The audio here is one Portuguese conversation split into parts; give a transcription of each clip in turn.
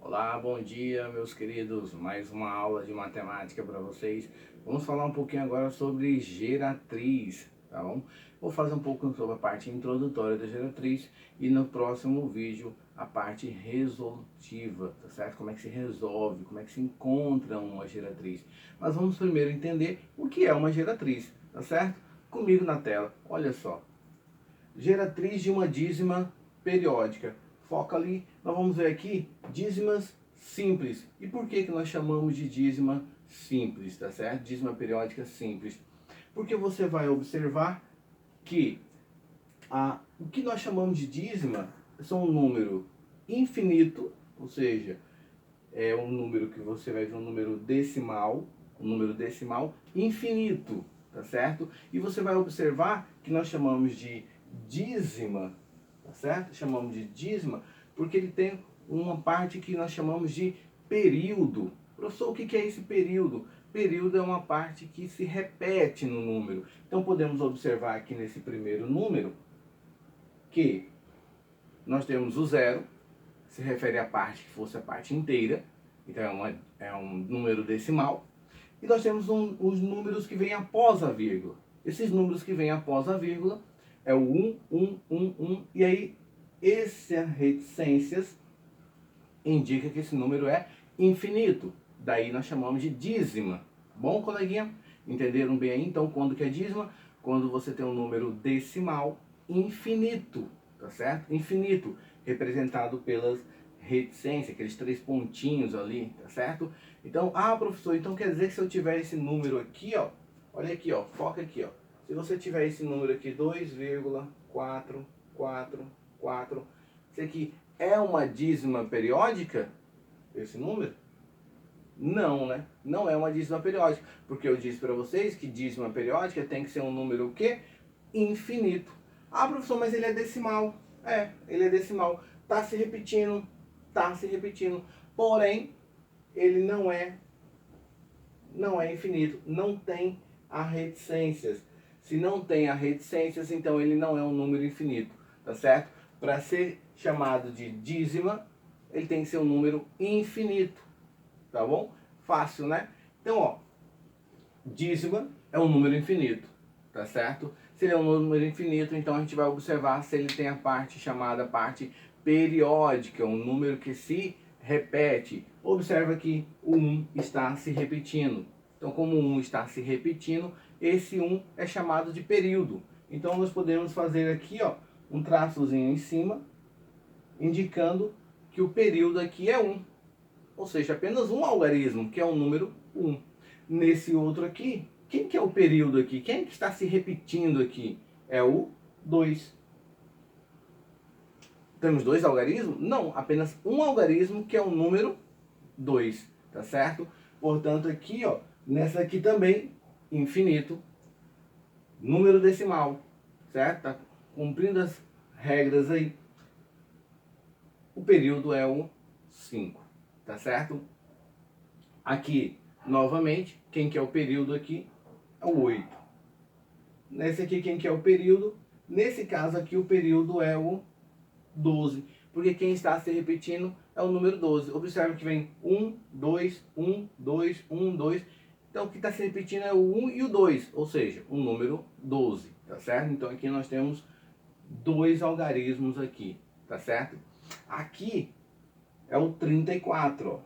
Olá, bom dia, meus queridos. Mais uma aula de matemática para vocês. Vamos falar um pouquinho agora sobre geratriz, tá bom? Vou fazer um pouco sobre a parte introdutória da geratriz e no próximo vídeo a parte resolutiva, tá certo? Como é que se resolve, como é que se encontra uma geratriz. Mas vamos primeiro entender o que é uma geratriz, tá certo? Comigo na tela, olha só. Geratriz de uma dízima periódica. Foca ali, nós vamos ver aqui dízimas simples. E por que nós chamamos de dízima simples, tá certo? Dízima periódica simples. Porque você vai observar que o que nós chamamos de dízima são um número infinito, ou seja, é um número que você vai ver um número decimal infinito, tá certo? E você vai observar que nós chamamos de dízima, tá certo? Chamamos de dízima porque ele tem uma parte que nós chamamos de período. Professor, o que é esse período? Período é uma parte que se repete no número. Então podemos observar aqui nesse primeiro número que nós temos o zero, se refere à parte que fosse a parte inteira, então é um número decimal. E nós temos os números que vêm após a vírgula. Esses números que vêm após a vírgula é o 1, e aí essas reticências indica que esse número é infinito. Daí nós chamamos de dízima. Bom, coleguinha? Entenderam bem aí? Então, quando que é dízima? Quando você tem um número decimal infinito, tá certo? Infinito, representado pelas reticências, aqueles 3 pontinhos ali, tá certo? Então, professor, então quer dizer que se eu tiver esse número aqui, ó, olha aqui, ó, foca aqui, ó. Se você tiver esse número aqui, 2,444, isso aqui é uma dízima periódica? Esse número? Não, né? Não é uma dízima periódica, porque eu disse para vocês que dízima periódica tem que ser um número o quê? Infinito. Professor, mas ele é decimal. Ele é decimal. Tá se repetindo, tá se repetindo. Porém, ele não é infinito, não tem as reticências. Se não tem as reticências, então ele não é um número infinito, tá certo? Para ser chamado de dízima, ele tem que ser um número infinito, tá bom? Fácil, né? Então, ó, dízima é um número infinito, tá certo? Se ele é um número infinito, então a gente vai observar se ele tem a parte chamada parte periódica, um número que se repete. Observa que o 1 está se repetindo. Então, como o 1 está se repetindo, esse 1 é chamado de período. Então, nós podemos fazer aqui, ó, um traçozinho em cima, indicando que o período aqui é 1. Ou seja, apenas um algarismo, que é o número 1. Nesse outro aqui, quem que é o período aqui? Quem que está se repetindo aqui? É o 2. Temos 2 algarismos? Não, apenas um algarismo que é o número 2, tá certo? Portanto, aqui, ó, nessa aqui também, infinito, número decimal, certo? Tá cumprindo as regras aí. O período é o 5, tá certo? Aqui, novamente, quem que é o período aqui? É o 8. Nesse aqui, quem que é o período? Nesse caso aqui, o período é o 12, porque quem está se repetindo é o número 12. Observe que vem 1, 2, 1, 2, 1, 2. Então, o que está se repetindo é o 1 e o 2, ou seja, o número 12, tá certo? Então, aqui nós temos 2 algarismos aqui, tá certo? Aqui é o 34, ó.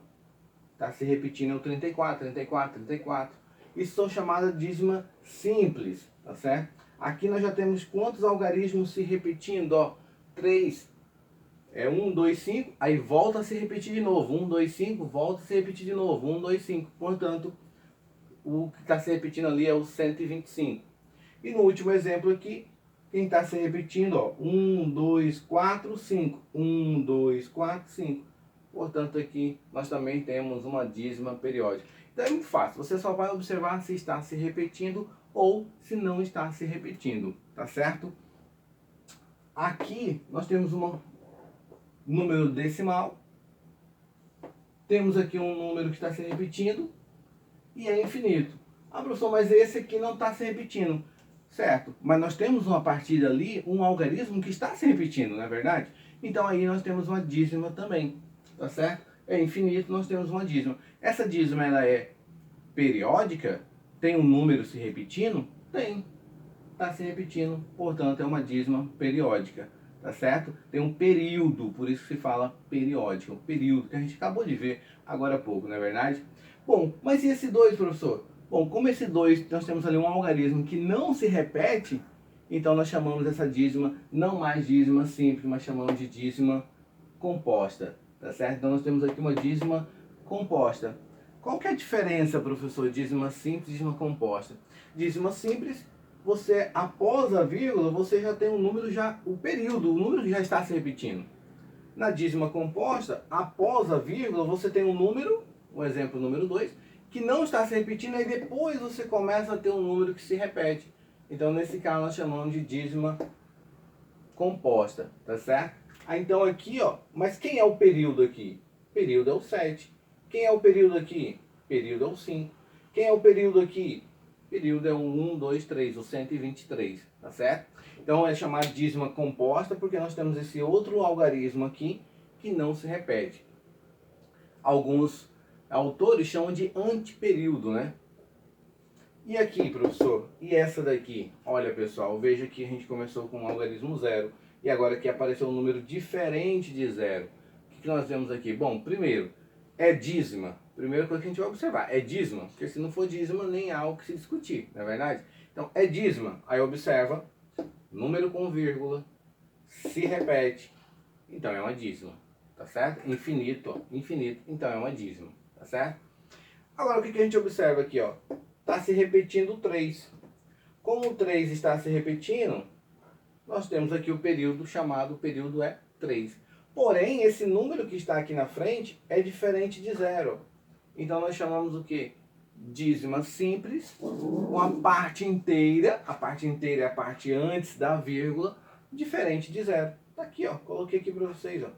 Está se repetindo é o 34, 34, 34. Isso são chamadas de dízima simples, tá certo? Aqui nós já temos quantos algarismos se repetindo, ó? 3. É 1, 2, 5, aí volta a se repetir de novo. 1, 2, 5, volta a se repetir de novo. 1, 2, 5. Portanto, o que está se repetindo ali é o 125. E no último exemplo aqui, quem está se repetindo, ó, 1, 2, 4, 5. 1, 2, 4, 5. Portanto, aqui nós também temos uma dízima periódica. Então é muito fácil, você só vai observar se está se repetindo ou se não está se repetindo, tá certo? Aqui nós temos um número decimal, temos aqui um número que está se repetindo e é infinito. Professor, mas esse aqui não está se repetindo. Certo, mas nós temos uma partida ali, um algarismo que está se repetindo, não é verdade? Então aí nós temos uma dízima também, tá certo? é infinito, nós temos uma dízima. Essa dízima ela é periódica? Tem um número se repetindo? Tem. Está se repetindo, portanto é uma dízima periódica, tá certo? Tem um período, por isso que se fala periódico, um período que a gente acabou de ver agora há pouco, não é verdade? Bom, mas e esse 2, professor? Bom, como esse 2, nós temos ali um algarismo que não se repete, então nós chamamos essa dízima, não mais dízima simples, mas chamamos de dízima composta, tá certo? Então nós temos aqui uma dízima composta. Qual que é a diferença, professor, dízima simples e dízima composta? Dízima simples, você, após a vírgula, você já tem um número, o período, o número que já está se repetindo. Na dízima composta, após a vírgula, você tem um número, um exemplo, número 2, que não está se repetindo, e depois você começa a ter um número que se repete. Então, nesse caso, nós chamamos de dízima composta, tá certo? Então aqui, ó, mas quem é o período aqui? Período é o 7. Quem é o período aqui? Período é o 5. Quem é o período aqui? Período é o 1, 2, 3, o 123, tá certo? Então é chamado de dízima composta porque nós temos esse outro algarismo aqui que não se repete. Alguns autores chamam de antiperíodo, né? E aqui, professor? E essa daqui? Olha, pessoal, veja que a gente começou com um algarismo 0 e agora aqui apareceu um número diferente de 0. O que nós temos aqui? Bom, primeiro, é dízima. Primeira coisa que a gente vai observar, é dízima, porque se não for dízima, nem há o que se discutir, não é verdade? Então, é dízima. Aí observa, número com vírgula, se repete, então é uma dízima, tá certo? Infinito, ó, infinito, então é uma dízima, tá certo? Agora, o que a gente observa aqui, ó? Está se repetindo o 3. Como o 3 está se repetindo, nós temos aqui o período chamado, o período é 3. Porém, esse número que está aqui na frente é diferente de 0. Então, nós chamamos o quê? Dízima simples, com a parte inteira é a parte antes da vírgula, diferente de 0. Tá aqui, ó, coloquei aqui para vocês, ó.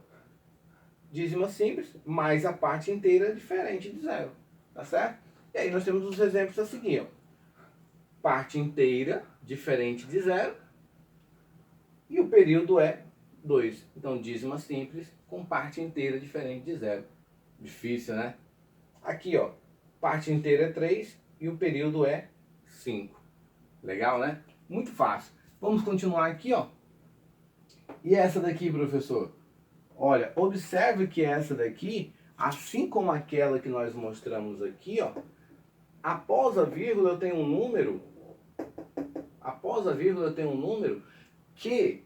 Dízima simples, mais a parte inteira diferente de 0, tá certo? E aí nós temos os exemplos a seguir, ó. Parte inteira diferente de 0 e o período é 2. Então, dízima simples com parte inteira diferente de 0. Difícil, né? Aqui, ó, parte inteira é 3 e o período é 5. Legal, né? Muito fácil. Vamos continuar aqui, ó. E essa daqui, professor? Olha, observe que essa daqui, assim como aquela que nós mostramos aqui, ó, após a vírgula eu tenho um número, que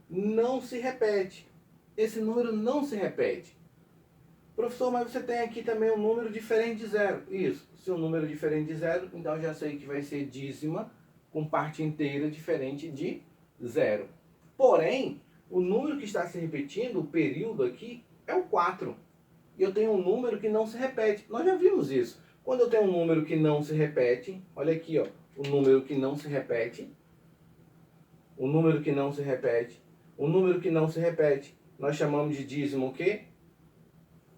não se repete. Esse número não se repete. Professor, mas você tem aqui também um número diferente de 0. Isso, se um número diferente de 0, então eu já sei que vai ser dízima com parte inteira diferente de 0. Porém, o número que está se repetindo, o período aqui, é o 4. E eu tenho um número que não se repete. Nós já vimos isso. Quando eu tenho um número que não se repete, olha aqui, ó, o número que não se repete, o número que não se repete, o número que não se repete, nós chamamos de dízima o quê?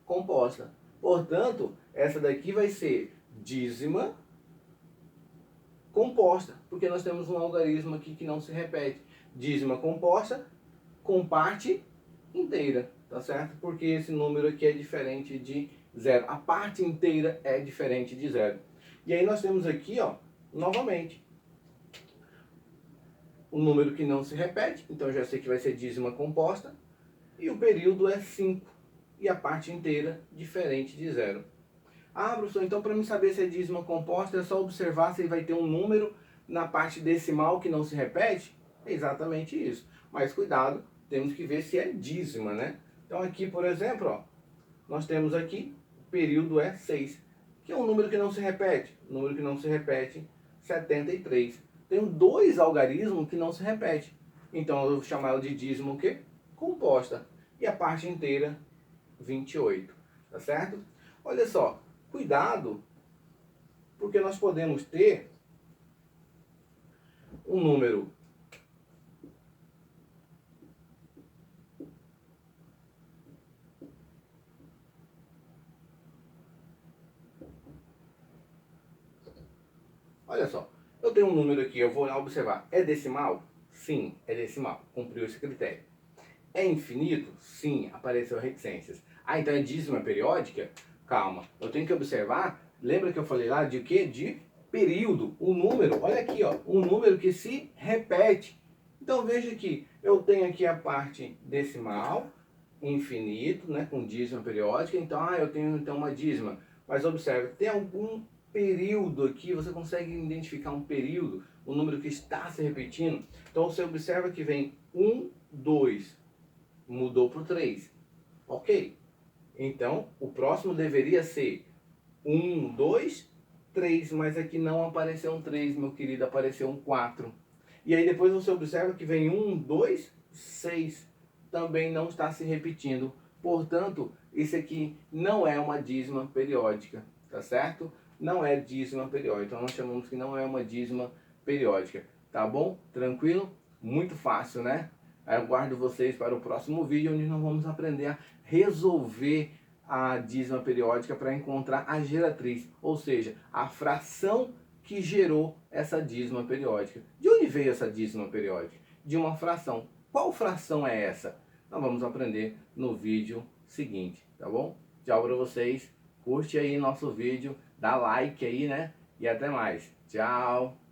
Composta. Portanto, essa daqui vai ser dízima composta, porque nós temos um algarismo aqui que não se repete. Dízima composta com parte inteira, tá certo? Porque esse número aqui é diferente de 0. A parte inteira é diferente de 0. E aí nós temos aqui, ó, novamente, o número que não se repete, então eu já sei que vai ser dízima composta, e o período é 5, e a parte inteira diferente de 0. Ah, professor, então para mim saber se é dízima composta é só observar se vai ter um número na parte decimal que não se repete? É exatamente isso. Mas cuidado, temos que ver se é dízima, né? Então aqui, por exemplo, ó, nós temos aqui, o período é 6, que é um número que não se repete. O número que não se repete, 73. Tem dois algarismos que não se repetem. Então eu vou chamar ela de dízima o quê? Composta. E a parte inteira, 28. Tá certo? Olha só, cuidado, porque nós podemos ter um número olha só, eu tenho um número aqui, eu vou lá observar. É decimal? Sim, é decimal. Cumpriu esse critério. É infinito? Sim, apareceu reticências. Ah, então é dízima periódica? Calma, eu tenho que observar, lembra que eu falei lá de quê? De período, o número, olha aqui, ó, um número que se repete. Então veja que eu tenho aqui a parte decimal, infinito, né, com dízima periódica, então eu tenho então uma dízima. Mas observe, tem algum período aqui, você consegue identificar um período, um número que está se repetindo? Então você observa que vem 1, 2, mudou para o 3. Ok. Então o próximo deveria ser 1, 2, 3, mas aqui não apareceu um 3, meu querido, apareceu um 4. E aí depois você observa que vem 1, 2, 6. Também não está se repetindo. Portanto, isso aqui não é uma dízima periódica, tá certo? Não é dízima periódica. Então nós chamamos que não é uma dízima periódica. Tá bom? Tranquilo? Muito fácil, né? Aí eu aguardo vocês para o próximo vídeo, onde nós vamos aprender a resolver a dízima periódica para encontrar a geratriz, ou seja, a fração que gerou essa dízima periódica. De onde veio essa dízima periódica? De uma fração. Qual fração é essa? Nós vamos aprender no vídeo seguinte, tá bom? Tchau para vocês, curte aí nosso vídeo, dá like aí, né? E até mais. Tchau!